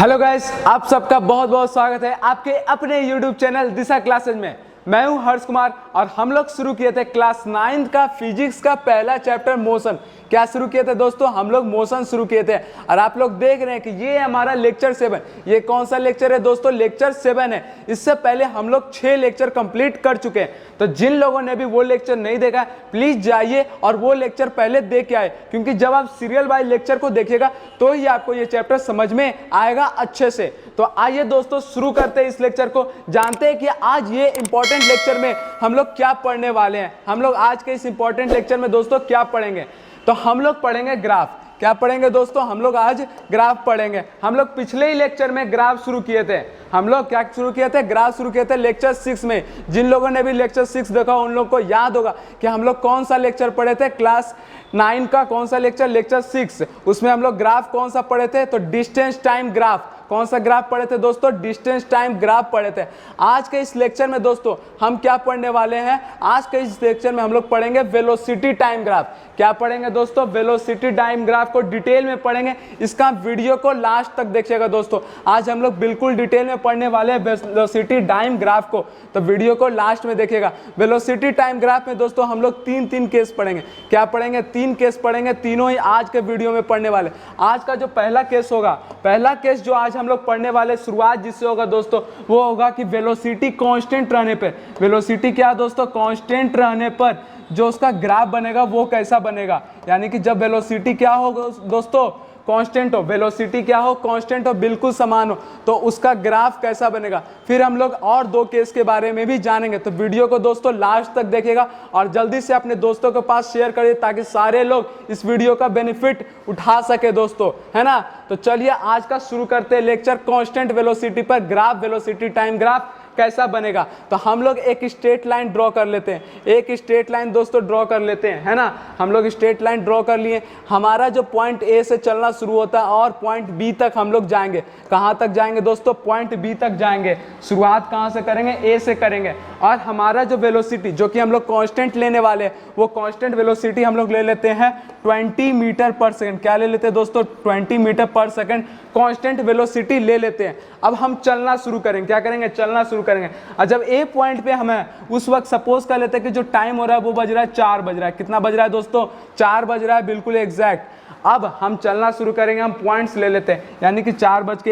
Hello guys, आप सबका बहुत बहुत स्वागत है आपके अपने यूट्यूब चैनल दिशा क्लासेज में। मैं हूं हर्ष कुमार और हम लोग शुरू किए थे क्लास 9 का फिजिक्स का पहला चैप्टर मोशन। क्या शुरू किए थे दोस्तों? हम लोग मोशन शुरू किए थे और आप लोग देख रहे हैं कि ये हमारा लेक्चर 7। ये कौन सा लेक्चर है दोस्तों? लेक्चर 7 है। इससे पहले हम लोग 6 लेक्चर कंप्लीट कर चुके हैं, तो जिन लोगों ने भी वो लेक्चर नहीं देखा प्लीज जाइए और वो लेक्चर पहले देख के आए, क्योंकि जब आप सीरियल वाइज लेक्चर को देखिएगा तो ही आपको ये चैप्टर समझ में आएगा अच्छे से। तो आइए दोस्तों शुरू करते हैं इस लेक्चर को। जानते हैं कि आज ये इंपॉर्टेंट लेक्चर में हम लोग क्या पढ़ने वाले हैं। हम लोग आज के इस इंपॉर्टेंट लेक्चर में दोस्तों क्या पढ़ेंगे? तो हम लोग पढ़ेंगे ग्राफ। क्या पढ़ेंगे दोस्तों? हम लोग आज ग्राफ पढ़ेंगे। हम लोग पिछले ही लेक्चर में ग्राफ शुरू किए थे। हम लोग क्या शुरू किए थे? ग्राफ शुरू किए थे लेक्चर 6 में। जिन लोगों ने भी लेक्चर 6 देखा उन लोगों को याद होगा कि हम लोग कौन सा लेक्चर पढ़े थे। क्लास 9 का कौन सा लेक्चर? लेक्चर 6। उसमें हम लोग ग्राफ कौन सा पढ़े थे? तो डिस्टेंस टाइम ग्राफ। कौन सा ग्राफ पढ़े थे दोस्तों? डिस्टेंस टाइम ग्राफ पढ़े थे। आज के इस लेक्चर में दोस्तों हम क्या पढ़ने वाले हैं? आज के इस लेक्चर में हम लोग पढ़ेंगे वेलोसिटी टाइम ग्राफ। क्या पढ़ेंगे दोस्तों? वेलोसिटी टाइम ग्राफ को डिटेल में पढ़ेंगे। इसका वीडियो को लास्ट तक देखिएगा दोस्तों। आज हम लोग बिल्कुल डिटेल में पढ़ने वाले हैं वेलोसिटी टाइम ग्राफ को, तो वीडियो को लास्ट में देखिएगा। वेलोसिटी टाइम ग्राफ में दोस्तों हम लोग तीन केस पढ़ेंगे। क्या पढ़ेंगे? 3 केस पढ़ेंगे। तीनों ही आज के वीडियो में पढ़ने वाले। आज का जो पहला केस होगा, पहला केस जो आज हम लोग पढ़ने वाले, शुरुआत जिससे होगा दोस्तों वो होगा कि वेलोसिटी कांस्टेंट रहने पे, वेलोसिटी क्या दोस्तों? कांस्टेंट रहने पर जो उसका ग्राफ बनेगा वो कैसा बनेगा। यानी कि जब वेलोसिटी क्या हो दोस्तों? कांस्टेंट हो। वेलोसिटी क्या हो? कांस्टेंट हो, बिल्कुल समान हो, तो उसका ग्राफ कैसा बनेगा। फिर हम लोग और 2 केस के बारे में भी जानेंगे। तो वीडियो को दोस्तों लास्ट तक देखिएगा और जल्दी से अपने दोस्तों के पास शेयर करिए ताकि सारे लोग इस वीडियो का बेनिफिट उठा सके दोस्तों, है ना। तो चलिए आज का शुरू करते हैं लेक्चर कांस्टेंट वेलोसिटी पर ग्राफ, वेलोसिटी टाइम ग्राफ कैसा बनेगा। तो हम लोग एक स्ट्रेट लाइन ड्रॉ कर लेते हैं। एक स्ट्रेट लाइन दोस्तों ड्रॉ कर लेते हैं, है ना। हम लोग स्ट्रेट लाइन ड्रॉ कर लिए। हमारा जो पॉइंट ए से चलना शुरू होता है और पॉइंट बी तक हम लोग जाएंगे। कहाँ तक जाएंगे दोस्तों? पॉइंट बी तक जाएंगे। शुरुआत कहाँ से करेंगे? ए से करेंगे। और हमारा जो वेलोसिटी जो कि हम लोग कांस्टेंट लेने वाले हैं, वो कांस्टेंट वेलोसिटी हम लोग ले लेते हैं 20 मीटर पर सेकंड। क्या ले लेते हैं दोस्तों? 20 मीटर पर सेकंड कांस्टेंट वेलोसिटी ले लेते हैं। अब हम चलना शुरू करेंगे। क्या करेंगे? चलना शुरू करेंगे। और जब ए पॉइंट पे हमें उस वक्त सपोज कर लेते हैं कि जो टाइम हो रहा है वो बज रहा है 4 बज रहा है। कितना बज रहा है दोस्तों? 4 बज रहा है, बिल्कुल एग्जैक्ट। अब हम चलना शुरू करेंगे। हम पॉइंट्स ले लेते हैं, यानी कि 4 बज के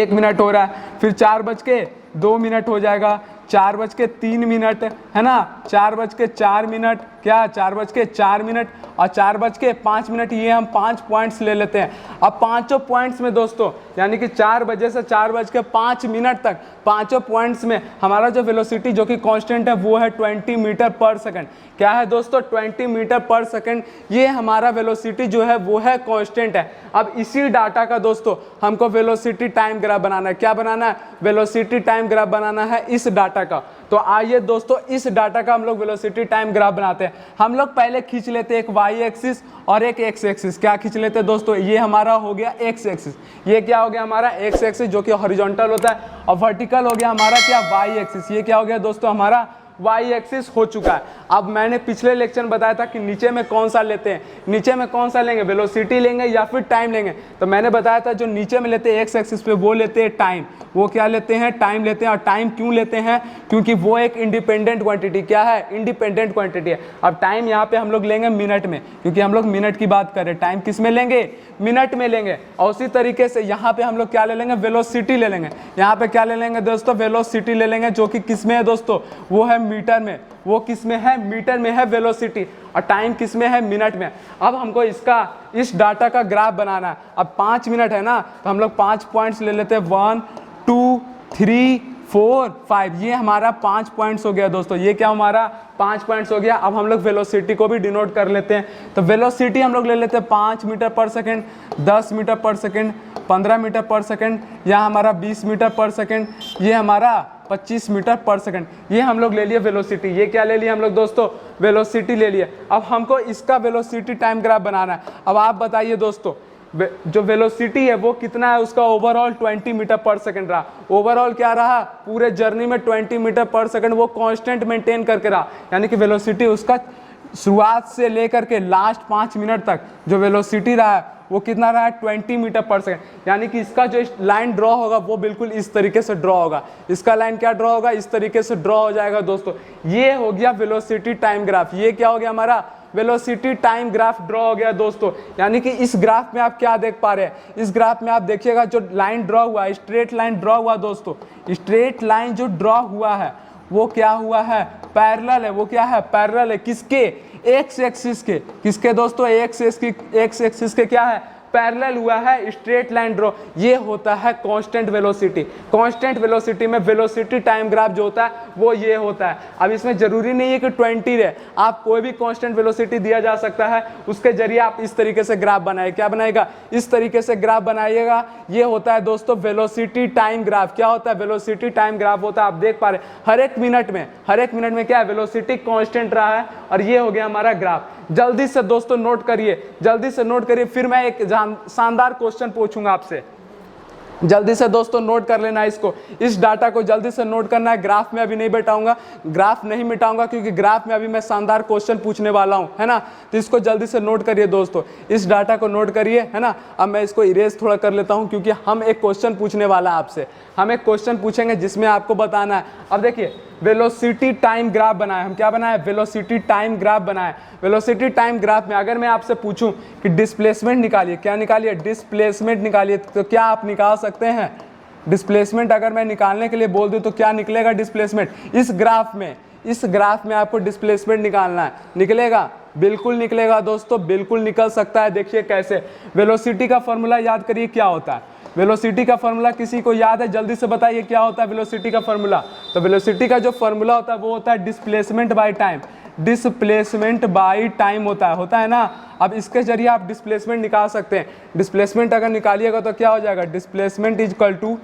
1 मिनट हो रहा है, फिर 4 बज के 2 मिनट हो जाएगा, 4 बज के 3 मिनट, है ना, 4 बज के 4 मिनट, क्या 4 बज के 4 मिनट और 4 बज के 5 मिनट। ये हम 5 पॉइंट्स ले लेते हैं। अब पांचों पॉइंट्स में दोस्तों, यानी कि 4 बजे से 4 बज के 5 मिनट तक पांचों पॉइंट्स में हमारा जो वेलोसिटी जो कि कांस्टेंट है वो है 20 मीटर पर सेकंड। क्या है दोस्तों? 20 मीटर पर सेकंड। ये हमारा वेलोसिटी जो है वो है कांस्टेंट है। अब इसी डाटा का दोस्तों हमको वेलोसिटी टाइम ग्राफ बनाना है। क्या बनाना है? वेलोसिटी टाइम ग्राफ बनाना है इस डाटा का। तो आइए दोस्तों इस डाटा का हम लोग वेलोसिटी टाइम ग्राफ बनाते हैं। हम लोग पहले खींच लेते हैं एक वाई एक्सिस और एक एक्स एक्सिस। क्या खींच लेते हैं दोस्तों? ये हमारा हो गया एक्स एक्सिस। ये क्या हो गया? हमारा एक्स एक्सिस जो कि हॉरिजॉन्टल होता है, और वर्टिकल हो गया हमारा क्या? Y axis. ये क्या हो गया दोस्तों? हमारा वाई एक्सिस हो चुका है। अब मैंने पिछले लेक्चर में बताया था कि नीचे में कौन सा लेते हैं। नीचे में कौन सा लेंगे? वेलोसिटी लेंगे या फिर टाइम लेंगे। तो मैंने बताया था जो नीचे में लेते हैं एक्स एक्सिस पे वो लेते हैं टाइम। वो क्या लेते हैं? टाइम लेते हैं। और टाइम क्यों लेते हैं? क्योंकि वो एक इंडिपेंडेंट क्वांटिटी, क्या है? इंडिपेंडेंट क्वांटिटी है। अब टाइम यहाँ पे हम लोग लेंगे मिनट में, क्योंकि हम लोग मिनट की बात करें। टाइम किस में लेंगे? मिनट में लेंगे। और उसी तरीके से यहाँ पे हम लोग क्या ले लेंगे? वेलोसिटी ले लेंगे। यहाँ पे क्या ले लेंगे दोस्तों? वेलोसिटी ले लेंगे, जो कि किस में है दोस्तों? वो है मीटर में। वो किस में है? मीटर में है वेलोसिटी। और टाइम किस में है? मिनट में। अब हमको इस डाटा का ग्राफ बनाना है। अब 5 मिनट है ना, तो हम लोग 5 पॉइंट्स ले लेते हैं। 1 2 3 4 5। ये हमारा 5 पॉइंट्स हो गया दोस्तों। ये क्या हमारा? 5 पॉइंट्स हो गया। अब हम लोग वेलोसिटी को भी डिनोट कर लेते हैं। तो वेलोसिटी हम लोग ले लेते हैं 5 मीटर पर सेकंड, 10 मीटर पर सेकंड, 15 मीटर पर सेकंड, यहाँ हमारा 20 मीटर पर सेकंड, ये हमारा 25 मीटर पर सेकंड। ये हम लोग ले लिए वेलोसिटी। ये क्या ले लिए हम लोग दोस्तों? वेलोसिटी ले लिए। अब हमको इसका वेलोसिटी टाइम ग्राफ बनाना है। अब आप बताइए दोस्तों, जो वेलोसिटी है वो कितना है? उसका ओवरऑल 20 मीटर पर सेकंड रहा। ओवरऑल क्या रहा? पूरे जर्नी में 20 मीटर पर सेकंड वो कांस्टेंट मेंटेन करके रहा। यानी कि वेलोसिटी उसका शुरुआत से लेकर के लास्ट 5 मिनट तक जो वेलोसिटी रहा है वो कितना रहा है 20 मीटर पर सेकंड। यानी कि इसका जो लाइन ड्रॉ होगा वो बिल्कुल इस तरीके से ड्रॉ होगा, इसका लाइन क्या ड्रॉ होगा, इस तरीके से ड्रॉ हो जाएगा दोस्तों। ये हो गया वेलोसिटी टाइम ग्राफ, ये क्या हो गया हमारा वेलोसिटी टाइम ग्राफ ड्रॉ हो गया दोस्तों। यानी कि इस ग्राफ में आप क्या देख पा रहे हैं, इस ग्राफ में आप देखिएगा जो लाइन ड्रॉ हुआ है, स्ट्रेट लाइन ड्रॉ हुआ दोस्तों, स्ट्रेट लाइन जो ड्रॉ हुआ है वो क्या हुआ है, पैरेलल है। वो क्या है, पैरेलल है किसके, एक्स एक्सिस के, किसके दोस्तों, एक्स एक्सिस के क्या है, पैरेलल हुआ है, स्ट्रेट लाइन ड्रॉ। ये होता है कांस्टेंट वेलोसिटी। कांस्टेंट वेलोसिटी में वेलोसिटी टाइम ग्राफ जो होता है वो ये होता है। अब इसमें जरूरी नहीं है कि 20 रहे, आप कोई भी कांस्टेंट वेलोसिटी दिया जा सकता है, उसके जरिए आप इस तरीके से ग्राफ बनाए, क्या बनाएगा, इस तरीके से ग्राफ बनाइएगा। ये होता है दोस्तों वेलोसिटी टाइम ग्राफ। क्या होता है, वेलोसिटी टाइम ग्राफ होता है। आप देख पा रहे हैं हर एक मिनट में क्या है, वेलोसिटी कांस्टेंट रहा है, और ये हो गया हमारा ग्राफ। जल्दी से दोस्तों नोट करिए, जल्दी से नोट करिए, फिर मैं एक शानदार क्वेश्चन पूछूंगा आपसे। जल्दी से दोस्तों नोट कर लेना इसको, इस डाटा को जल्दी से नोट करना है। ग्राफ में अभी नहीं बैठाऊंगा, ग्राफ नहीं मिटाऊंगा, क्योंकि ग्राफ में अभी मैं शानदार क्वेश्चन पूछने वाला हूं, है ना। तो इसको जल्दी से नोट करिए दोस्तों, इस डाटा को नोट करिए, है ना। अब मैं इसको इरेज थोड़ा कर लेता हूं, क्योंकि हम एक क्वेश्चन पूछने वाला है आपसे, हम एक क्वेश्चन पूछेंगे जिसमें आपको बताना है। अब देखिए वेलोसिटी टाइम ग्राफ बनाए, हम क्या बनाए, वेलोसिटी टाइम ग्राफ बनाए। वेलोसिटी टाइम ग्राफ में अगर मैं आपसे पूछूं कि डिस्प्लेसमेंट निकालिए, क्या निकालिए, डिस्प्लेसमेंट निकालिए, तो क्या आप निकाल सकते हैं डिस्प्लेसमेंट? अगर मैं निकालने के लिए बोल दूं तो क्या निकलेगा डिस्प्लेसमेंट? इस ग्राफ में आपको डिस्प्लेसमेंट निकालना है, निकलेगा, बिल्कुल निकलेगा दोस्तों, बिल्कुल निकल सकता है। देखिए कैसे, वेलोसिटी का फॉर्मूला याद करिए क्या होता है। वेलोसिटी का फॉर्मूला किसी को याद है, जल्दी से बताइए क्या होता है वेलोसिटी का फॉर्मूला। तो वेलोसिटी का जो फॉर्मूला होता है वो होता है displacement by time, displacement by time होता है ना। अब इसके जरिए आप डिस्प्लेसमेंट निकाल सकते हैं। डिस्प्लेसमेंट अगर निकालिएगा तो क्या हो जाएगा, डिस्प्लेसमेंट इज इक्वल टू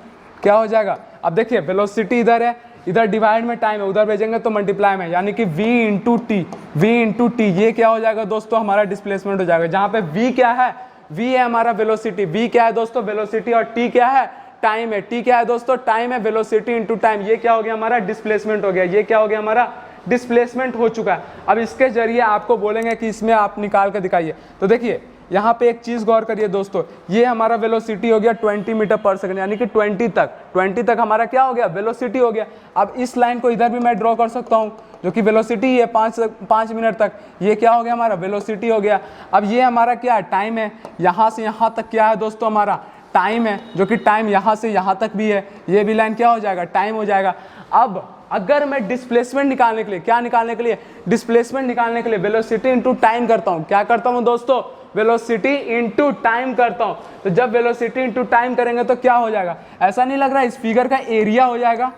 क्या हो जाएगा। अब देखिए वेलोसिटी इधर है, इधर डिवाइड में टाइम है, उधर भेजेंगे तो मल्टीप्लाई में, यानी कि v इंटू टी, ये क्या हो जाएगा दोस्तों, हमारा डिस्प्लेसमेंट हो जाएगा। जहाँ पे v क्या है, v है हमारा वेलोसिटी, v क्या है दोस्तों, वेलोसिटी, और t क्या है, टाइम है। t क्या है दोस्तों, टाइम है, वेलोसिटी इंटू टाइम, ये क्या हो गया हमारा डिस्प्लेसमेंट हो गया, ये क्या हो गया हमारा डिस्प्लेसमेंट हो चुका है। अब इसके जरिए आपको बोलेंगे कि इसमें आप निकाल कर दिखाइए। तो देखिए यहाँ पे एक चीज़ गौर करिए दोस्तों, ये हमारा वेलोसिटी हो गया 20 मीटर पर सेकंड, यानी कि 20 तक हमारा क्या हो गया, वेलोसिटी हो गया। अब इस लाइन को इधर भी मैं ड्रॉ कर सकता हूँ, जो कि वेलोसिटी है 5 मिनट तक, ये क्या हो गया हमारा वेलोसिटी हो गया। अब ये हमारा क्या है, टाइम है, यहाँ से यहाँ तक क्या है दोस्तों हमारा टाइम है, जो कि टाइम यहाँ से यहाँ तक भी है, ये भी लाइन क्या हो जाएगा, टाइम हो जाएगा। अब अगर मैं डिस्प्लेसमेंट निकालने के लिए, क्या निकालने के लिए, डिस्प्लेसमेंट निकालने के लिए वेलोसिटी इंटू टाइम करता हूँ, क्या करता हूँ दोस्तों, वेलोसिटी इंटू टाइम करता हूँ। तो जब वेलोसिटी इंटू टाइम करेंगे तो क्या हो जाएगा, ऐसा नहीं लग रहा है इस फिगर का एरिया हो जाएगा,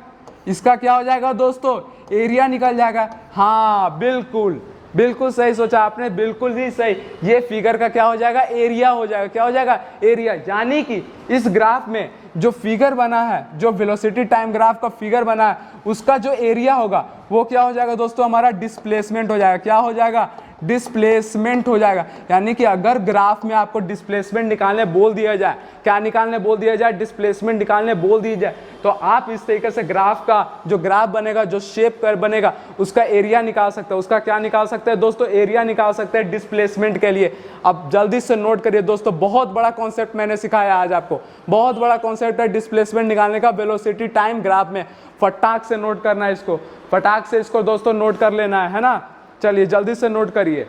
इसका क्या हो जाएगा दोस्तों, एरिया निकल जाएगा। हाँ बिल्कुल सही सोचा आपने, बिल्कुल ही सही, ये फिगर का क्या हो जाएगा, एरिया हो जाएगा। क्या हो जाएगा, एरिया। यानी कि इस ग्राफ में जो फिगर बना है, जो वेलोसिटी टाइम ग्राफ का फिगर बना है, उसका जो एरिया होगा वो क्या हो जाएगा दोस्तों, हमारा डिस्प्लेसमेंट हो जाएगा। क्या हो जाएगा, डिस्प्लेसमेंट हो जाएगा। यानी कि अगर ग्राफ में आपको डिस्प्लेसमेंट निकालने बोल दिया जाए, क्या निकालने बोल दिया जाए, डिस्प्लेसमेंट निकालने बोल दी जाए, तो आप इस तरीके से ग्राफ का जो ग्राफ बनेगा, जो शेप कर बनेगा, उसका एरिया निकाल सकते हैं। उसका क्या निकाल सकते हैं दोस्तों, एरिया निकाल सकते हैं डिस्प्लेसमेंट के लिए। अब जल्दी से नोट करिए दोस्तों, बहुत बड़ा कॉन्सेप्ट मैंने सिखाया आज आपको, बहुत बड़ा कॉन्सेप्ट है डिस्प्लेसमेंट निकालने का वेलोसिटी टाइम ग्राफ में। फटाक से नोट करना है इसको, फटाक से इसको दोस्तों नोट कर लेना है ना। चलिए जल्दी से नोट करिए,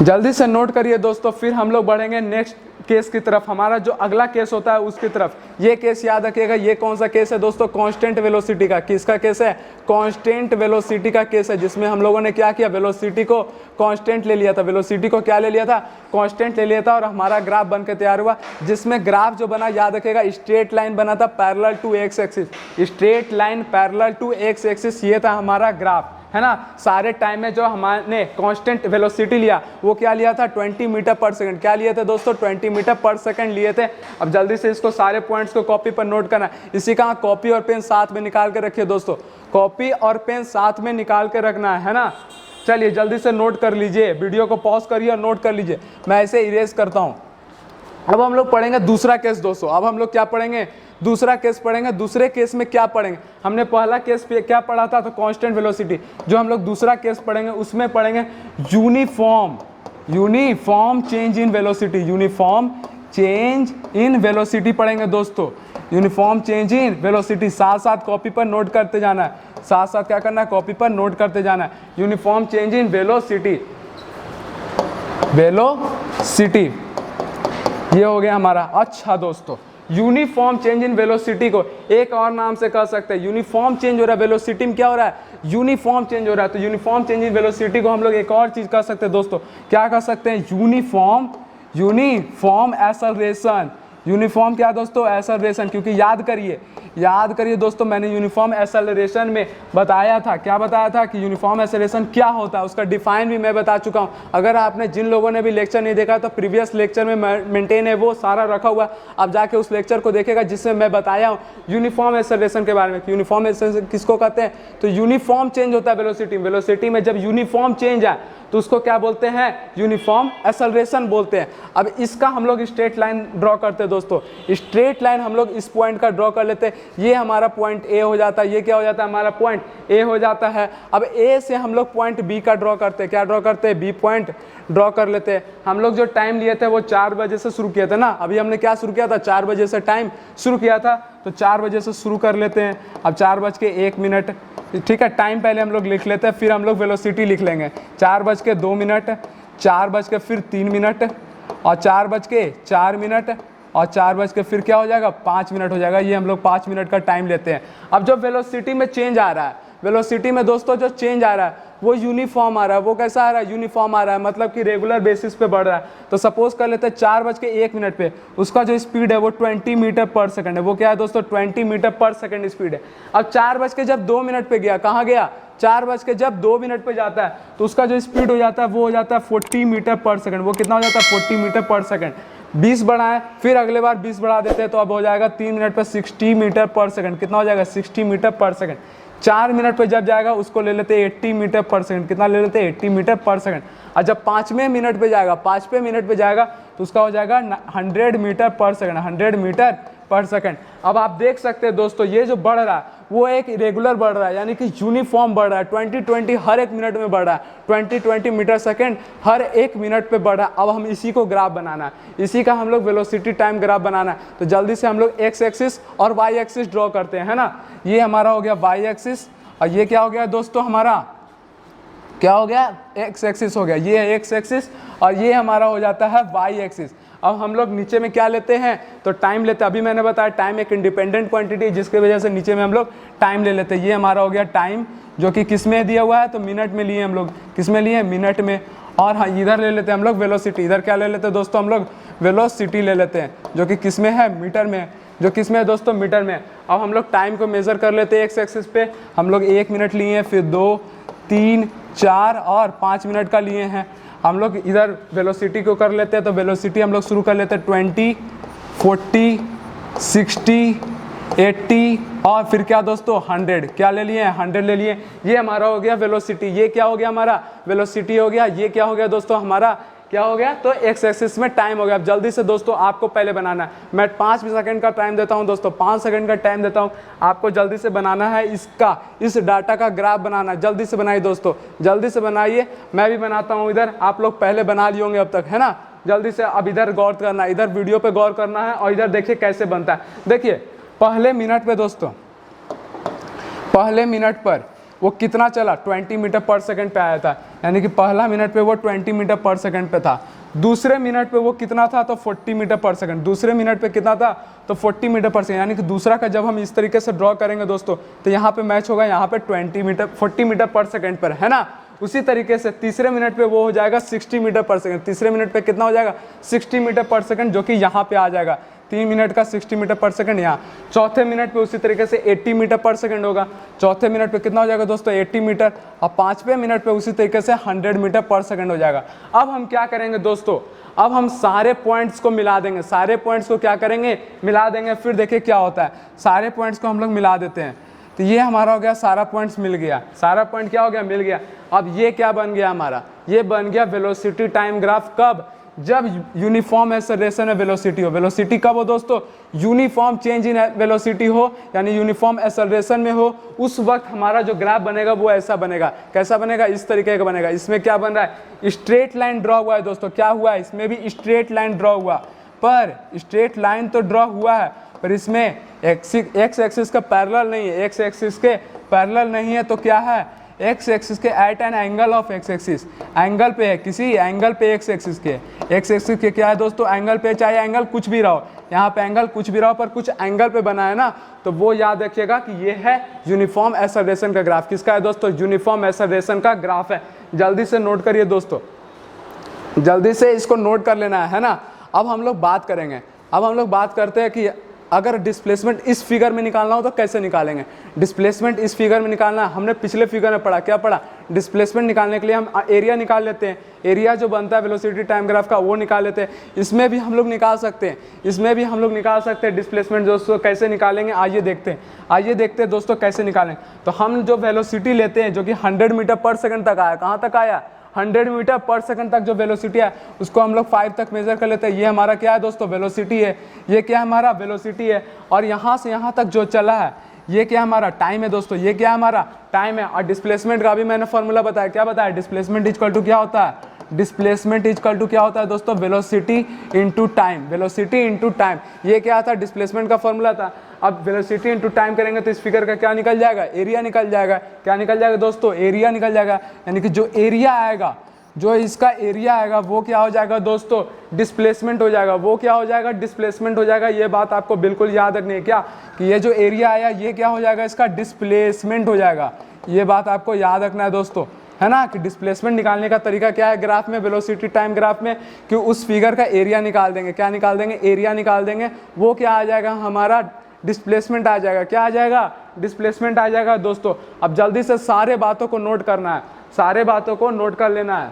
जल्दी से नोट करिए दोस्तों, फिर हम लोग बढ़ेंगे नेक्स्ट केस की तरफ। हमारा जो अगला केस होता है उसकी तरफ, ये केस याद रखिएगा। ये कौन सा केस है दोस्तों, कांस्टेंट वेलोसिटी का। किसका केस है, कांस्टेंट वेलोसिटी का केस है, जिसमें हम लोगों ने क्या किया, वेलोसिटी को कांस्टेंट ले लिया था, वेलोसिटी को क्या ले लिया था, कांस्टेंट ले लिया था, और हमारा ग्राफ बनकर तैयार हुआ, जिसमें ग्राफ जो बना याद रखिएगा, स्ट्रेट लाइन बना था parallel to X axis, straight line parallel to X axis, ये था हमारा ग्राफ, है ना। सारे टाइम में जो हमने कांस्टेंट वेलोसिटी लिया वो क्या लिया था, 20 मीटर पर सेकंड। क्या लिए थे दोस्तों, 20 मीटर पर सेकंड लिए थे। अब जल्दी से इसको सारे पॉइंट्स को कॉपी पर नोट करना है। इसी का कॉपी और पेन साथ में निकाल के रखिए दोस्तों, कॉपी और पेन साथ में निकाल के रखना है ना। चलिए जल्दी से नोट कर लीजिए, वीडियो को पॉज करिए और नोट कर लीजिए, मैं ऐसे इरेज करता हूँ। अब हम लोग पढ़ेंगे दूसरा केस दोस्तों। अब हम लोग क्या पढ़ेंगे, दूसरा केस पढ़ेंगे। दूसरे केस में क्या पढ़ेंगे, हमने पहला केस पे क्या पढ़ा था, तो कांस्टेंट वेलोसिटी। जो हम लोग दूसरा केस पढ़ेंगे उसमें पढ़ेंगे uniform uniform change in velocity, uniform change in velocity पढ़ेंगे दोस्तों, यूनिफॉर्म चेंज इन वेलोसिटी। साथ साथ कॉपी पर नोट करते जाना है, साथ साथ क्या करना है, कॉपी पर नोट करते जाना है। Uniform change in velocity, velocity ये हो गया हमारा। अच्छा दोस्तों, यूनिफॉर्म चेंज इन वेलोसिटी को एक और नाम से कह सकते हैं, यूनिफॉर्म चेंज हो रहा है, वेलोसिटी में क्या हो रहा है, यूनिफॉर्म चेंज हो रहा है। तो यूनिफॉर्म चेंज इन वेलोसिटी को हम लोग एक और चीज कह सकते हैं दोस्तों, क्या कह सकते हैं, यूनिफॉर्म एक्सेलरेशन। यूनिफॉर्म क्या दोस्तों, एक्सेलरेशन। क्योंकि याद करिए दोस्तों, मैंने यूनिफॉर्म एक्सेलरेशन में बताया था, क्या बताया था कि यूनिफॉर्म एक्सेलरेशन क्या होता है, उसका डिफाइन भी मैं बता चुका हूं। अगर आपने, जिन लोगों ने भी लेक्चर नहीं देखा तो प्रीवियस लेक्चर में मेंटेन है, वो सारा रखा हुआ, आप जाके उस लेक्चर को देखेगा जिसमें मैं बताया हूँ यूनिफॉर्म एक्सेलरेशन के बारे में। यूनिफॉर्म एक्सेलरेशन किसको कहते हैं, तो यूनिफॉर्म चेंज होता है वेलोसिटी में जब यूनिफॉर्म चेंज है तो उसको क्या बोलते हैं, यूनिफॉर्म एक्सेलरेशन बोलते हैं। अब इसका हम लोग स्ट्रेट लाइन ड्रॉ करते हैं दोस्तों, स्ट्रेट लाइन हम लोग इस पॉइंट का ड्रॉ कर लेते हैं, ये हमारा पॉइंट ए हो जाता है, ये क्या हो जाता है, हमारा पॉइंट ए हो जाता है। अब ए से हम लोग पॉइंट बी का ड्रॉ करते हैं, क्या ड्रॉ करते हैं, बी पॉइंट ड्रॉ कर लेते हैं। हम लोग जो टाइम लिए थे वो 4 बजे से शुरू किए थे ना, अभी हमने क्या शुरू किया था, 4 बजे से टाइम शुरू किया था, तो 4 बजे से शुरू कर लेते हैं। अब 4:01, ठीक है, टाइम पहले हम लोग लिख लेते हैं, फिर हम लोग वेलोसिटी लिख लेंगे। 4:02, 4:03 और 4:04 और 4 फिर क्या हो जाएगा, 5 मिनट हो जाएगा। ये हम लोग 5 मिनट का टाइम लेते हैं। अब जो वेलोसिटी में चेंज आ रहा है, वेलोसिटी में दोस्तों जो चेंज आ रहा है वो यूनिफॉर्म आ रहा है। वो कैसा आ रहा है, यूनिफॉर्म आ रहा है, मतलब कि रेगुलर बेसिस पे बढ़ रहा है। तो सपोज कर लेते हैं 4:01 पे उसका जो स्पीड है वो 20 मीटर पर सेकंड है। वो क्या है दोस्तों, 20 मीटर पर सेकंड स्पीड है। अब 4:02 पे गया, कहाँ गया, 4:02 पे जाता है तो उसका जो स्पीड हो जाता है वो हो जाता है 40 मीटर पर सेकंड। वो कितना हो जाता है, 40 मीटर पर सेकंड। 20 बढ़ाएं, फिर अगले बार 20 बढ़ा देते हैं तो अब हो जाएगा 3 मिनट पर 60 मीटर पर सेकंड। कितना हो जाएगा, 60 मीटर पर सेकंड। 4 मिनट पे जब जाएगा उसको ले लेते हैं 80 मीटर पर सेकंड। कितना ले लेते हैं, 80 मीटर पर सेकंड। और जब 5वें मिनट पे जाएगा, 5वें मिनट पे जाएगा तो उसका हो जाएगा 100 मीटर पर सेकंड, 100 मीटर पर सेकंड। अब आप देख सकते हैं दोस्तों, ये जो बढ़ रहा है वो एक रेगुलर बढ़ रहा है, यानी कि यूनिफॉर्म बढ़ रहा है। 20 हर एक मिनट में बढ़ रहा है, 20 मीटर सेकंड हर एक मिनट पे बढ़ रहा है। अब हम इसी को ग्राफ बनाना है, इसी का हम लोग वेलोसिटी टाइम ग्राफ बनाना है। तो जल्दी से हम लोग एक्स एक्सिस और वाई एक्सिस ड्रॉ करते हैं, है ना। ये हमारा हो गया वाई एक्सिस और ये क्या हो गया दोस्तों, हमारा क्या हो गया, एक्स एक्सिस हो गया। ये है एक्स एक्सिस और ये हमारा हो जाता है वाई एक्सिस। अब हम लोग नीचे में क्या लेते हैं, तो टाइम लेते हैं। अभी मैंने बताया टाइम एक इंडिपेंडेंट क्वांटिटी, जिसकी वजह से नीचे में हम लोग टाइम ले लेते हैं। ये हमारा हो गया टाइम, जो कि किस में दिया हुआ है, तो मिनट में लिए हम लोग, किस में लिए, मिनट में। और हाँ, इधर ले लेते हैं हम लोग वेलोसिटी। इधर क्या ले लेते हैं दोस्तों, हम लोग वेलोसिटी ले लेते हैं, जो कि किस में है, मीटर में। जो किस में है दोस्तों, मीटर में। अब हम लोग टाइम को मेजर कर लेते हैं एक्स एक्सिस पे। हम लोग 1 मिनट लिए हैं, फिर 2, 3, 4 और 5 मिनट का लिए हैं। हम लोग इधर वेलोसिटी को कर लेते हैं, तो वेलोसिटी हम लोग शुरू कर लेते हैं 20, 40, 60, 80 और फिर क्या दोस्तों 100। क्या ले लिए, 100 ले लिए। ये हमारा हो गया वेलोसिटी। ये क्या हो गया, हमारा वेलोसिटी हो गया। ये क्या हो गया दोस्तों, हमारा क्या हो गया, तो एक्स एक्सिस में टाइम हो गया। अब जल्दी से दोस्तों आपको पहले बनाना है, मैं 5 सेकंड का टाइम देता हूं दोस्तों, 5 सेकंड का टाइम देता हूं। आपको जल्दी से बनाना है इसका, इस डाटा का ग्राफ बनाना है। जल्दी से बनाइए दोस्तों, जल्दी से बनाइए। मैं भी बनाता हूं इधर, आप लोग पहले बना लिए होंगे अब तक, है ना। जल्दी से अब इधर गौर करना है, इधर वीडियो पे गौर करना है और इधर देखिए कैसे बनता है। देखिए पहले मिनट पे दोस्तों, पहले मिनट पर वो कितना चला, 20 मीटर पर सेकंड पे आया था, यानी कि पहला मिनट पे वो 20 मीटर पर सेकंड पे था। दूसरे मिनट पे वो कितना था, तो 40 मीटर पर सेकंड। दूसरे मिनट पे कितना था, तो 40 मीटर पर सेकंड। यानी कि दूसरा का जब हम इस तरीके से ड्रॉ करेंगे दोस्तों, तो यहाँ पे मैच होगा, यहाँ पे 40 मीटर पर सेकंड पर, है ना। उसी तरीके से तीसरे मिनट पे वो हो जाएगा 60 मीटर पर सेकंड। तीसरे मिनट पे कितना हो जाएगा, 60 मीटर पर सेकंड, जो कि यहाँ पे आ जाएगा 3 मिनट का 60 मीटर पर सेकंड यहाँ। चौथे मिनट पे उसी तरीके से 80 मीटर पर सेकंड होगा। चौथे मिनट पे कितना हो जाएगा दोस्तों, 80 मीटर। और 5वें मिनट पे उसी तरीके से 100 मीटर पर सेकंड हो जाएगा। अब हम क्या करेंगे दोस्तों, अब हम सारे पॉइंट्स को मिला देंगे। सारे पॉइंट्स को क्या करेंगे, मिला देंगे। फिर देखिए क्या होता है, सारे पॉइंट्स को हम लोग मिला देते हैं। तो ये हमारा हो गया, सारा पॉइंट्स मिल गया। सारा पॉइंट क्या हो गया, मिल गया। अब ये क्या बन गया हमारा, ये बन गया वेलोसिटी टाइम ग्राफ। कब, जब यूनिफॉर्म एक्सेलरेशन में वेलोसिटी हो। वेलोसिटी कब हो दोस्तों? यूनिफॉर्म चेंज इन वेलोसिटी हो, यानी यूनिफॉर्म एक्सेलरेशन में हो, उस वक्त हमारा जो ग्राफ बनेगा वो ऐसा बनेगा। कैसा बनेगा? इस तरीके का बनेगा। इसमें क्या बन रहा है? स्ट्रेट लाइन ड्रॉ हुआ है दोस्तों। क्या हुआ है? इसमें भी स्ट्रेट लाइन ड्रॉ हुआ, पर स्ट्रेट लाइन तो ड्रॉ हुआ है, पर इसमें एक्स एक्सिस का पैरेलल नहीं है। एक्स एक्सिस के पैरेलल नहीं है तो क्या है? एक्स एक्सिस के at an angle of X axis, angle पे है, किसी एंगल पे एक्स एक्सिस के। एक्स एक्सिस के क्या है दोस्तों? एंगल पे, चाहे एंगल कुछ भी रहो, यहाँ पे एंगल कुछ भी रहो, पर कुछ एंगल पे बना है ना, तो वो याद रखिएगा कि ये है यूनिफॉर्म एक्सेलरेशन का ग्राफ। किसका है दोस्तों? यूनिफॉर्म एक्सेलरेशन का ग्राफ है। जल्दी से नोट करिए दोस्तों, जल्दी से इसको नोट कर लेना है ना। अब हम लोग बात करेंगे, अब हम लोग बात करते हैं कि अगर डिस्प्लेसमेंट इस फिगर में निकालना हो तो कैसे निकालेंगे। डिस्प्लेसमेंट इस फिगर में निकालना है, हमने पिछले फिगर में पढ़ा, क्या पढ़ा? डिस्प्लेसमेंट निकालने के लिए हम एरिया निकाल लेते हैं। एरिया जो बनता है वेलोसिटी टाइम ग्राफ का, वो निकाल लेते हैं। इसमें भी हम लोग निकाल सकते हैं, इसमें भी हम लोग निकाल सकते हैं डिस्प्लेसमेंट। दोस्तों कैसे निकालेंगे आइए देखते हैं, आइए देखते हैं दोस्तों कैसे निकालेंगे। तो हम जो वेलोसिटी लेते हैं जो कि 100 मीटर पर सेकंड तक आया, कहाँ तक आया? 100 मीटर पर सेकंड तक जो वेलोसिटी है उसको हम लोग 5 तक मेजर कर लेते हैं। ये हमारा क्या है दोस्तों? वेलोसिटी है। ये क्या है? हमारा वेलोसिटी है। और यहाँ से यहाँ तक जो चला है ये क्या हमारा? टाइम है दोस्तों। ये क्या हमारा? टाइम है। और डिस्प्लेसमेंट का भी मैंने फॉर्मूला बताया। क्या बताया? डिस्प्लेसमेंट इक्वल टू क्या होता है? डिस्प्लेसमेंट इक्वल टू क्या होता है दोस्तों? Velocity into time. Velocity into time, ये क्या था? डिस्प्लेसमेंट का फॉर्मूला था। अब वेलोसिटी इंटू टाइम करेंगे तो इस फिगर का क्या निकल जाएगा? एरिया निकल जाएगा। क्या निकल जाएगा दोस्तों? एरिया निकल जाएगा। यानी कि जो एरिया आएगा, जो इसका एरिया आएगा वो क्या हो जाएगा दोस्तों? डिस्प्लेसमेंट हो जाएगा। वो क्या हो जाएगा? डिस्प्लेसमेंट हो जाएगा। ये बात आपको बिल्कुल याद रखनी है क्या, कि ये जो एरिया आया ये क्या हो जाएगा? इसका डिस्प्लेसमेंट हो जाएगा। ये बात आपको याद रखना है दोस्तों, है ना, कि डिस्प्लेसमेंट निकालने का तरीका क्या है ग्राफ में, वेलोसिटी टाइम ग्राफ में, कि उस फिगर का एरिया निकाल देंगे। क्या निकाल देंगे? एरिया निकाल देंगे। वो क्या आ जाएगा? हमारा डिस्प्लेसमेंट आ जाएगा। क्या आ जाएगा? डिस्प्लेसमेंट आ जाएगा दोस्तों। अब जल्दी से सारे बातों को नोट करना है, सारे बातों को नोट कर लेना है,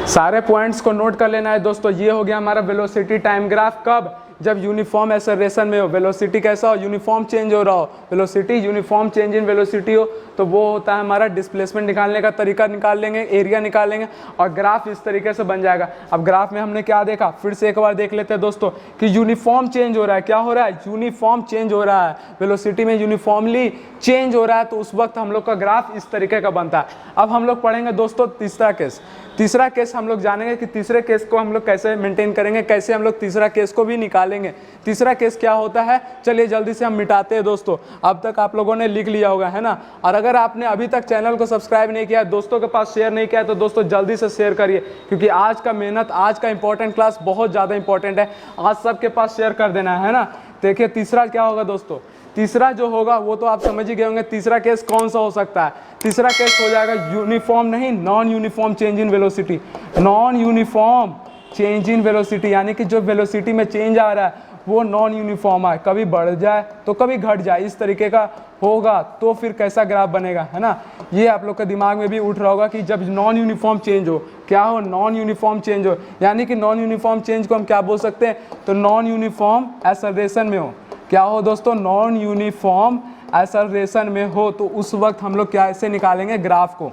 सारे पॉइंट्स को नोट कर लेना है दोस्तों। ये हो गया हमारा वेलोसिटी टाइम ग्राफ। कब? जब यूनिफॉर्म एक्सेलरेशन में हो। वेलोसिटी कैसा हो? यूनिफॉर्म चेंज हो रहा हो। Velocity uniform change in velocity हो तो वो होता है हमारा डिस्प्लेसमेंट। निकालने का तरीका निकाल लेंगे, एरिया निकाल लेंगे और ग्राफ इस तरीके से बन जाएगा। अब ग्राफ में हमने क्या देखा, फिर से एक बार देख लेते हैं दोस्तों, कि यूनिफॉर्म चेंज हो रहा है। क्या हो रहा है? यूनिफॉर्म चेंज हो रहा है। वेलोसिटी में यूनिफॉर्मली चेंज हो रहा है तो उस वक्त हम लोग का ग्राफ इस तरीके का बनता है। अब हम लोग पढ़ेंगे दोस्तों तीसरा केस। तीसरा केस हम लोग जानेंगे कि तीसरे केस को हम लोग कैसे मेंटेन करेंगे, कैसे हम लोग तीसरा केस को भी निकालेंगे। तीसरा केस क्या होता है, चलिए जल्दी से हम मिटाते हैं दोस्तों। अब तक आप लोगों ने लिख लिया होगा, है ना। और अगर आपने अभी तक चैनल को सब्सक्राइब नहीं किया, दोस्तों के पास शेयर नहीं किया, तो दोस्तों जल्दी से शेयर करिए, क्योंकि आज का मेहनत, आज का इंपॉर्टेंट क्लास बहुत ज़्यादा इंपॉर्टेंट है। आज सबके पास शेयर कर देना है ना। देखिए तीसरा क्या होगा दोस्तों, तीसरा जो होगा वो तो आप समझ ही गए होंगे। तीसरा केस कौन सा हो सकता है? तीसरा केस हो जाएगा यूनिफॉर्म नहीं, non uniform change in velocity. Non uniform change in velocity, यानी कि जो वेलोसिटी में चेंज आ रहा है वो नॉन यूनिफॉर्म है, कभी बढ़ जाए तो कभी घट जाए, इस तरीके का होगा तो फिर कैसा ग्राफ बनेगा, है ना। ये आप लोग के दिमाग में भी उठ रहा होगा कि जब नॉन यूनिफॉर्म चेंज हो, क्या हो? नॉन यूनिफॉर्म चेंज हो, यानी कि नॉन यूनिफॉर्म चेंज को हम क्या बोल सकते हैं? तो नॉन यूनिफॉर्म एक्सेलरेशन में हो। क्या हो दोस्तों? नॉन यूनिफॉर्म एक्सेलरेशन में हो तो उस वक्त हम लोग कैसे निकालेंगे ग्राफ को।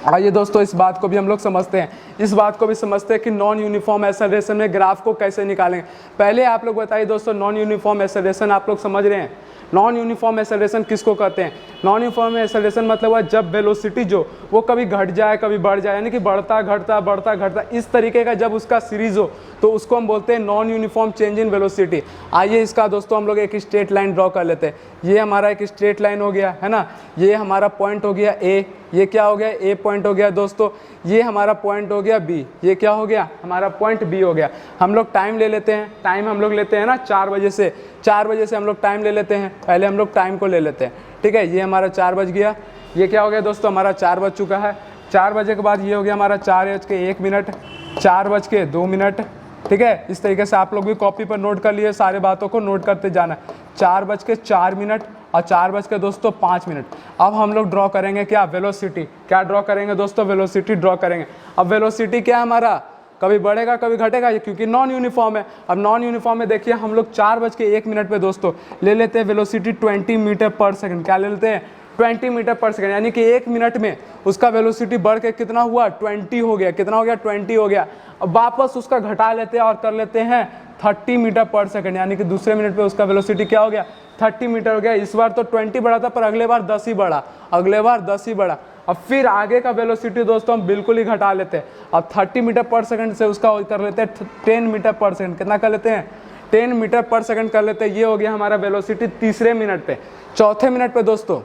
आइए दोस्तों इस बात को भी हम लोग समझते हैं, इस बात को भी समझते हैं कि नॉन यूनिफॉर्म एक्सेलरेशन में ग्राफ को कैसे निकालेंगे। पहले आप लोग बताइए दोस्तों, नॉन यूनिफॉर्म एक्सेलरेशन आप लोग समझ रहे हैं? नॉन यूनिफॉर्म एक्सेलरेशन किसको कहते हैं? नॉन यूनिफॉर्म एक्सेलरेशन मतलब है जब वेलोसिटी जो वो कभी घट जाए कभी बढ़ जाए, यानी कि बढ़ता घटता बढ़ता घटता, इस तरीके का जब उसका सीरीज हो तो उसको हम बोलते हैं non uniform change in velocity. आइए इसका दोस्तों हम लोग एक स्ट्रेट लाइन ड्रॉ कर लेते हैं। ये हमारा एक स्ट्रेट लाइन हो गया, है ना। ये हमारा पॉइंट हो गया ए, ये क्या हो गया? ए पॉइंट हो गया दोस्तों। ये हमारा पॉइंट हो गया बी, ये क्या हो गया? हमारा पॉइंट बी हो गया। हम लोग टाइम ले लेते हैं, टाइम हम लोग लेते हैं ना 4 बजे से, 4 बजे से हम लोग टाइम ले लेते हैं। पहले हम लोग टाइम को ले लेते हैं, ठीक है। ये हमारा 4 बज गया, ये क्या हो गया दोस्तों? हमारा 4 बज चुका है। 4 बजे के बाद ये हो गया हमारा 4:01, 4:02, ठीक है। इस तरीके से आप लोग भी कॉपी पर नोट कर लिए, सारे बातों को नोट करते जाना। 4:04 और 4:05। अब हम लोग ड्रॉ करेंगे क्या? वेलोसिटी। क्या ड्रॉ करेंगे दोस्तों? वेलोसिटी ड्रॉ करेंगे। अब वेलोसिटी क्या हमारा? कभी बढ़ेगा कभी घटेगा, क्योंकि नॉन यूनिफॉर्म है। अब नॉन यूनिफॉर्म में देखिए हम लोग 4:01 पे दोस्तों ले लेते हैं वेलोसिटी 20 मीटर पर सेकंड। क्या ले लेते हैं? 20 मीटर पर सेकंड, यानी कि 1 मिनट में उसका वेलोसिटी बढ़ के कितना हुआ 20 हो गया। कितना हो गया 20 हो गया। अब वापस उसका घटा लेते हैं और कर लेते हैं 30 मीटर पर सेकंड, यानी कि दूसरे मिनट पे उसका वेलोसिटी क्या हो गया 30 मीटर हो गया। इस बार तो 20 बढ़ा था पर अगले बार 10 ही बढ़ा, अगले बार 10 ही बढ़ा। अब फिर आगे का वेलोसिटी दोस्तों हम बिल्कुल ही घटा लेते हैं। अब 30 मीटर पर सेकंड से उसका कर लेते हैं 10 मीटर पर सेकंड। कितना कर लेते हैं 10 मीटर पर सेकंड कर लेते हैं। ये हो गया हमारा वेलोसिटी तीसरे मिनट पे। चौथे मिनट पे दोस्तों,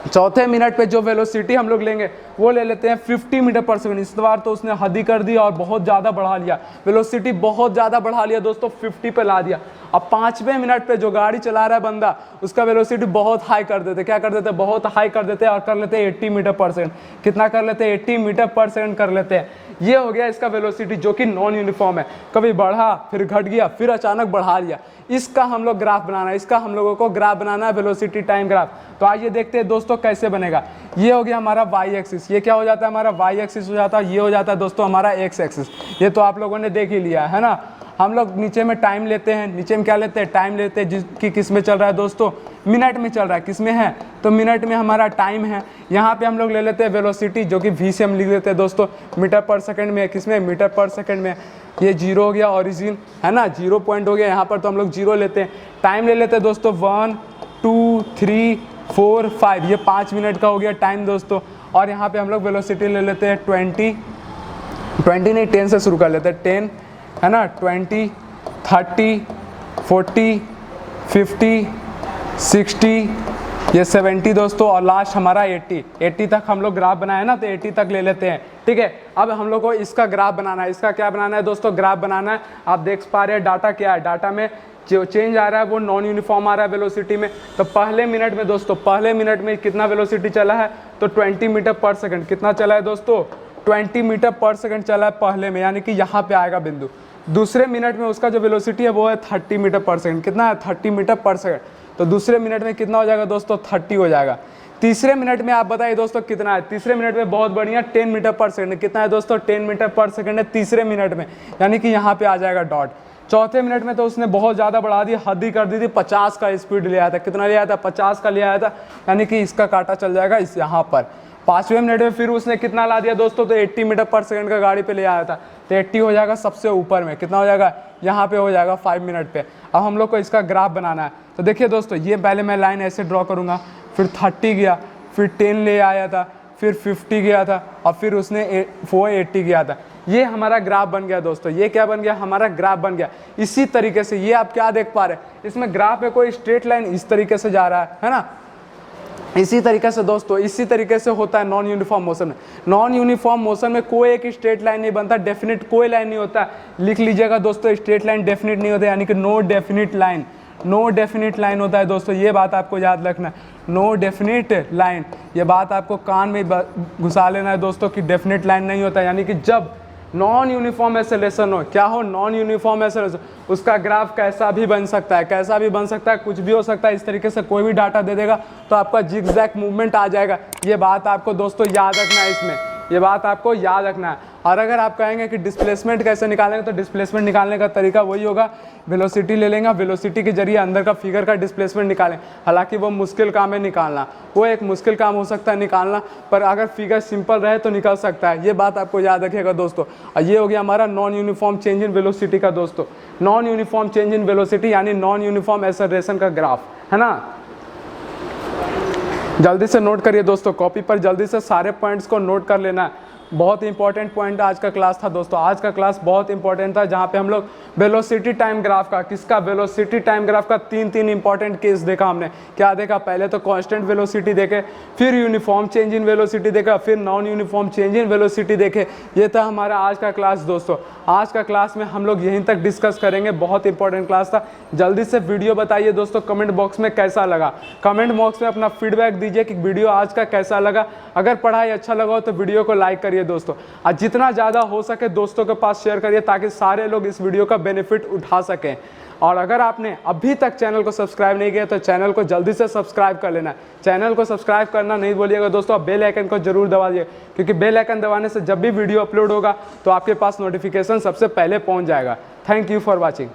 चौथे मिनट पे जो वेलोसिटी हम लोग लेंगे वो ले लेते हैं 50 मीटर पर सेकंड। इस बार तो उसने हद ही कर दी और बहुत ज़्यादा बढ़ा लिया, वेलोसिटी बहुत ज़्यादा बढ़ा लिया दोस्तों, 50 पे ला दिया। अब 5वें मिनट पे जो गाड़ी चला रहा है बंदा उसका वेलोसिटी बहुत हाई कर देते, क्या कर देते, बहुत हाई कर देते हैं और कर लेते हैं 80 मीटर पर सेकंड। कितना कर लेते हैं 80 मीटर पर सेकंड कर लेते हैं। ये हो गया इसका वेलोसिटी जो कि नॉन यूनिफॉर्म है, कभी बढ़ा फिर घट गया फिर अचानक बढ़ा लिया। इसका हम लोग ग्राफ बनाना है, इसका हम लोगों को ग्राफ बनाना है, वेलोसिटी टाइम ग्राफ। तो आइए देखते हैं दोस्तों कैसे बनेगा। ये हो गया हमारा वाई एक्सिस, ये क्या हो जाता है हमारा वाई एक्सिस हो जाता है, ये हो जाता है दोस्तों हमारा एक्स एक्सिस। ये तो आप लोगों ने देख ही लिया है ना। हम लोग नीचे में टाइम लेते हैं, नीचे में क्या लेते हैं टाइम लेते हैं, जिसकी किस में चल रहा है दोस्तों मिनट में चल रहा है। किस में है तो मिनट में हमारा टाइम है। यहाँ पे हम लोग ले लेते हैं वेलोसिटी जो कि वी से हम लिख देते हैं दोस्तों मीटर पर सेकंड में, किस में मीटर पर सेकंड में। ये जीरो हो गया ओरिजिन है ना, 0 पॉइंट हो गया, यहाँ पर तो हम लोग 0 लेते हैं। टाइम ले लेते हैं दोस्तों 1 2 3 4 5, ये 5 मिनट का हो गया टाइम दोस्तों। और यहाँ पे हम लोग वेलोसिटी ले लेते हैं 20 नहीं 10 से शुरू कर लेते हैं, 10 है ना, 20 30 40 50 60 ये 70 दोस्तों, और लास्ट हमारा 80 तक हम लोग ग्राफ बनाए ना, तो 80 तक ले लेते हैं। ठीक है, अब हम लोग को इसका ग्राफ बनाना है। इसका क्या बनाना है दोस्तों, ग्राफ बनाना है। आप देख पा रहे हैं डाटा क्या है, डाटा में जो चेंज आ रहा है वो नॉन यूनिफॉर्म आ रहा है वेलोसिटी में। तो पहले मिनट में दोस्तों, पहले मिनट में कितना वेलोसिटी चला है तो 20 मीटर पर सेकंड। कितना चला है दोस्तों 20 मीटर पर सेकंड चला है पहले में, यानी कि यहाँ पे आएगा बिंदु। दूसरे मिनट में उसका जो वेलोसिटी है वो है 30 मीटर पर सेकंड। कितना है 30 मीटर पर सेकंड। तो दूसरे मिनट में कितना हो जाएगा दोस्तों 30 हो जाएगा। तीसरे मिनट में आप बताइए दोस्तों कितना है, तीसरे मिनट में बहुत बढ़िया 10 मीटर पर सेकंड। कितना है दोस्तों 10 मीटर पर सेकंड है तीसरे मिनट में, यानी कि यहाँ पे आ जाएगा डॉट। चौथे मिनट में तो उसने बहुत ज़्यादा बढ़ा दी, हद ही कर दी थी, 50 का स्पीड ले आया था। कितना ले आया था 50 का ले आया था, यानी कि इसका कांटा चल जाएगा इस यहाँ पर। 5वें मिनट में फिर उसने कितना ला दिया दोस्तों तो 80 मीटर पर सेकंड का गाड़ी पे ले आया था, तो 80 हो जाएगा सबसे ऊपर में। कितना हो जाएगा यहाँ पे हो जाएगा 5 मिनट पे। अब हम लोग को इसका ग्राफ बनाना है। तो देखिए दोस्तों, ये पहले मैं लाइन ऐसे ड्रॉ करूँगा, फिर 30 गया, फिर 10 ले आया था, फिर 50 गया था, और फिर उसने 480 गया था। ये हमारा ग्राफ बन गया दोस्तों। ये क्या बन गया हमारा ग्राफ बन गया। इसी तरीके से ये आप क्या देख पा रहे हैं, इसमें ग्राफ में कोई स्ट्रेट लाइन इस तरीके से जा रहा है ना। इसी तरीके से दोस्तों, इसी तरीके से होता है नॉन यूनिफॉर्म मोशन में। नॉन यूनिफॉर्म मोशन में कोई एक स्ट्रेट लाइन नहीं बनता, डेफिनेट कोई लाइन नहीं होता। लिख लीजिएगा दोस्तों, स्ट्रेट लाइन डेफिनेट नहीं होता, यानी कि no definite line, no definite line होता है दोस्तों। ये बात आपको याद रखना है, नो डेफिनेट लाइन। ये बात आपको कान में घुसा लेना है दोस्तों कि डेफिनेट लाइन नहीं होता, यानी कि जब नॉन यूनिफॉर्म एक्सेलरेशन हो, क्या हो नॉन यूनिफॉर्म एक्सेलरेशन, उसका ग्राफ कैसा भी बन सकता है, कैसा भी बन सकता है, कुछ भी हो सकता है। इस तरीके से कोई भी डाटा दे देगा तो आपका जिगजैग मूवमेंट आ जाएगा। ये बात आपको दोस्तों याद रखना है, इसमें ये बात आपको याद रखना है। और अगर आप कहेंगे कि डिस्प्लेसमेंट कैसे निकालेंगे, तो डिस्प्लेसमेंट निकालने का तरीका वही होगा, वेलोसिटी ले लेंगे, वेलोसिटी के जरिए अंदर का फिगर का डिस्प्लेसमेंट निकालें। हालांकि वो मुश्किल काम है निकालना, वो एक मुश्किल काम हो सकता है निकालना, पर अगर फिगर सिंपल रहे तो निकल सकता है। ये बात आपको याद रखिएगा दोस्तों। और ये हो गया हमारा non uniform change in velocity का दोस्तों, non uniform change in velocity यानी नॉन यूनिफॉर्म एक्सेलरेशन का ग्राफ है ना। जल्दी से नोट करिए दोस्तों, कॉपी पर जल्दी से सारे पॉइंट्स को नोट कर लेना है। बहुत इंपॉर्टेंट पॉइंट आज का क्लास था दोस्तों, आज का क्लास बहुत इंपॉर्टेंट था, जहाँ पे हम लोग वेलोसिटी टाइम ग्राफ का, किसका वेलोसिटी टाइम ग्राफ का तीन इंपॉर्टेंट केस देखा हमने। क्या देखा, पहले तो कांस्टेंट वेलोसिटी देखे, फिर यूनिफॉर्म चेंज इन वेलोसिटी देखा, फिर non uniform change in velocity देखे। ये था हमारा आज का क्लास दोस्तों। आज का क्लास में हम लोग यहीं तक डिस्कस करेंगे, बहुत इंपॉर्टेंट क्लास था। जल्दी से वीडियो बताइए दोस्तों कमेंट बॉक्स में कैसा लगा, कमेंट बॉक्स में अपना फीडबैक दीजिए कि वीडियो आज का कैसा लगा। अगर पढ़ाई अच्छा लगा हो तो वीडियो को लाइक करिए दोस्तों, और जितना ज़्यादा हो सके दोस्तों के पास शेयर करिए, ताकि सारे लोग इस वीडियो का बेनिफिट उठा सकें। और अगर आपने अभी तक चैनल को सब्सक्राइब नहीं किया तो चैनल को जल्दी से सब्सक्राइब कर लेना। चैनल को सब्सक्राइब करना नहीं भूलिएगा दोस्तों, बेल आइकन को जरूर दबा दिए, क्योंकि बेल आइकन दबाने से जब भी वीडियो अपलोड होगा तो आपके पास नोटिफिकेशन सबसे पहले पहुंच जाएगा। Thank you for watching.